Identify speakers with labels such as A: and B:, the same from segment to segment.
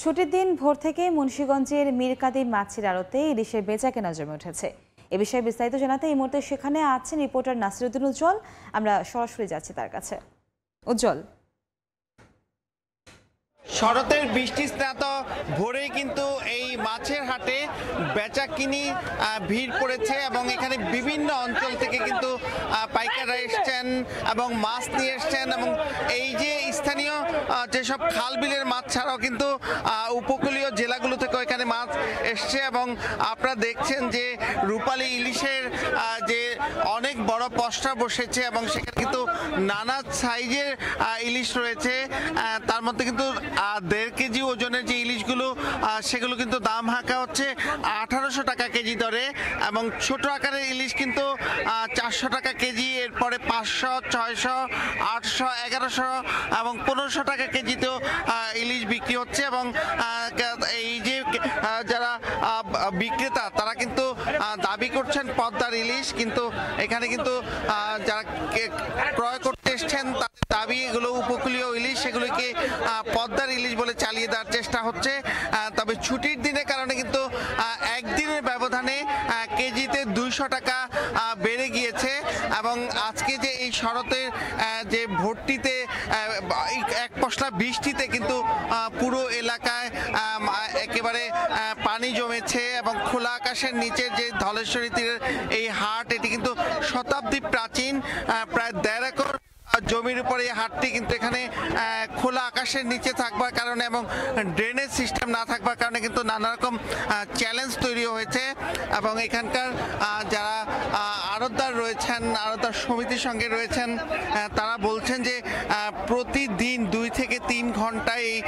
A: ছুটির দিন ভোর থেকে মুন্সিগঞ্জের মীরকাদিম মাছের আড়তে ইলিশের বেচাকেনা জমে উঠেছে। এ বিষয়ে বিস্তারিত জানাতে এই মুহূর্তে সেখানে আছেন রিপোর্টার নাসিরউদ্দিন উজ্জ্বল। আমরা সরাসরি যাচ্ছি তার কাছে। উজ্জ্বল,
B: শরতের বৃষ্টি স্নাত ভোরে কিন্তু এই মাছের হাটে বেচাকিনি ভিড় পড়েছে এবং এখানে বিভিন্ন অঞ্চল থেকে কিন্তু পাইকাররা এসছেন এবং মাছ নিয়ে এসছেন এবং এই যে স্থানীয় যেসব খাল বিলের মাছ ছাড়াও কিন্তু উপকূলীয় জেলাগুলো থেকে এখানে মাছ এসছে এবং আপনারা দেখছেন যে রূপালী ইলিশের যে অনেক বড় পসরা বসেছে এবং সেখানে কিন্তু নানা সাইজের ইলিশ রয়েছে। তার মধ্যে কিন্তু 1.5 কেজি ওজনের যে ইলিশগুলো সেগুলো কিন্তু দাম হাঁকা হচ্ছে 1800 টাকা কেজি দরে এবং ছোট আকারের ইলিশ কিন্তু 400 টাকা কেজি, এরপরে 500, 600, 800, 1100 এবং 1500 টাকা কেজিতেও ইলিশ বিক্রি হচ্ছে এবং এই যে যারা বিক্রেতা তারা কিন্তু দাবি করছেন পদ্মার ইলিশ, কিন্তু এখানে কিন্তু যারা ক্রয় করতে এসছেন তাদের দাবি এগুলো উপকূলীয় ইলিশ, সেগুলিকে পদ্মার ইলিশ বলে চালিয়ে দেওয়ার চেষ্টা হচ্ছে। তবে ছুটির দিনের কারণে কিন্তু একদিনের ব্যবধানে কেজিতে 200 টাকা বেড়ে গিয়েছে এবং আজকে যে এই শরতের যে ভোরটিতে এক পশলা বৃষ্টিতে কিন্তু পুরো এলাকায় একেবারে পানি জমেছে এবং খোলা আকাশের নিচে যে ধলেশ্বরী তীরের এই হাট, এটি কিন্তু শতাব্দী প্রাচীন, প্রায় 1.5 একর জমির উপরে এই হাটটি কিন্তু এখানে খোলা আকাশের নিচে থাকবার কারণে এবং ড্রেনেজ সিস্টেম না থাকবার কারণে কিন্তু নানা রকম চ্যালেঞ্জ তৈরি হয়েছে এবং এখানকার যারা আড়তদার রয়েছেন, আড়তদার সমিতির সঙ্গে রয়েছেন, তারা বলছেন যে প্রতিদিন 2 থেকে 3 ঘন্টায় এই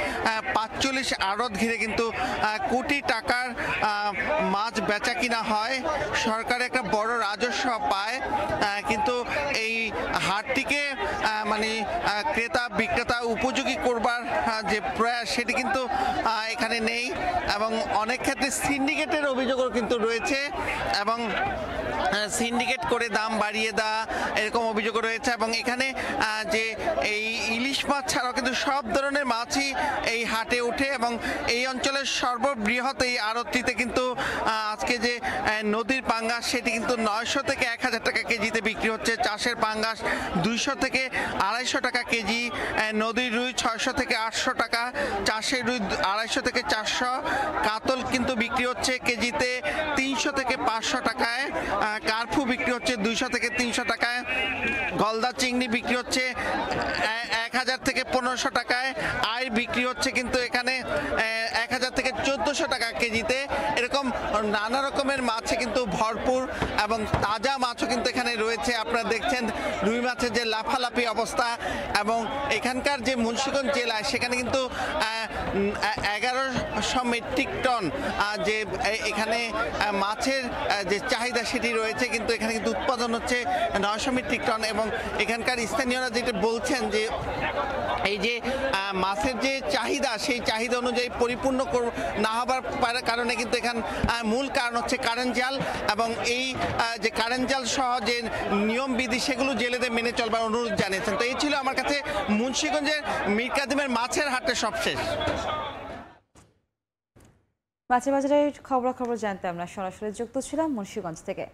B: 45 আড়ত ঘিরে কিন্তু কোটি টাকার মাছ বেচা কিনা হয়। সরকার একটা বড় রাজস্ব পায়, কিন্তু এই হাটটিকে মানে ক্রেতা বিক্রেতা উপযোগী করবার যে প্রয়াস সেটি কিন্তু এখানে নেই এবং অনেক ক্ষেত্রে সিন্ডিকেটের অভিযোগও কিন্তু রয়েছে এবং সিন্ডিকেট করে দাম বাড়িয়ে দেওয়া এরকম অভিযোগ রয়েছে এবং এখানে যে এই ইলিশ মাছ ছাড়াও কিন্তু সব ধরনের মাছই এই হাটে ওঠে এবং এই অঞ্চলের সর্ববৃহৎ এই আড়তটিতে কিন্তু আজকে যে নদীর পাঙ্গাস সেটি কিন্তু 900 থেকে 1000 টাকা কেজিতে বিক্রি হচ্ছে, চাষের পাঙ্গাস 200 থেকে 250 টাকা কেজি, নদীর রুই 600 থেকে 800 টাকা, চাষের রুই 250 থেকে 400, কাতল কিন্তু বিক্রি হচ্ছে কেজিতে 300 থেকে 500 টাকায়, কার্ফু বিক্রি হচ্ছে 200 থেকে 300 টাকায়, গলদা চিংড়ি বিক্রি হচ্ছে 1000 থেকে 1500 টাকায়, আয় বিক্রি হচ্ছে কিন্তু এখানে 1000 থেকে 1400 টাকা কেজিতে। এরকম নানা রকমের মাছে কিন্তু ভরপুর এবং তাজা মাছও কিন্তু এখানে রয়েছে। আপনারা দেখছেন রুই মাছের যে লাফালাফি অবস্থা এবং এখানকার যে মুন্সিগঞ্জ জেলায় সেখানে কিন্তু 1100 মেট্রিক টন যে এখানে মাছের যে চাহিদা সেটি রয়েছে, কিন্তু এখানে কিন্তু উৎপাদন হচ্ছে 900 মেট্রিক টন এবং এখানকার স্থানীয়রা যেটা বলছেন যে এই যে মাছের যে চাহিদা সেই চাহিদা অনুযায়ী পরিপূর্ণ না হবার কারণে কিন্তু এখান মূল কারণ হচ্ছে কারেন্ট জাল এবং এই যে কারেন্ট জাল সহ যে নিয়ম বিধি সেগুলো জেলেদের মেনে চলবার অনুরোধ জানিয়েছেন। তো এই ছিল আমার কাছে মুন্সিগঞ্জের মীরকাদিমের মাছের হাটের সবশেষ।
A: মাছের বাজারের খবরাখবর জানতে আমরা সরাসরি যুক্ত ছিলাম মুন্সিগঞ্জ থেকে।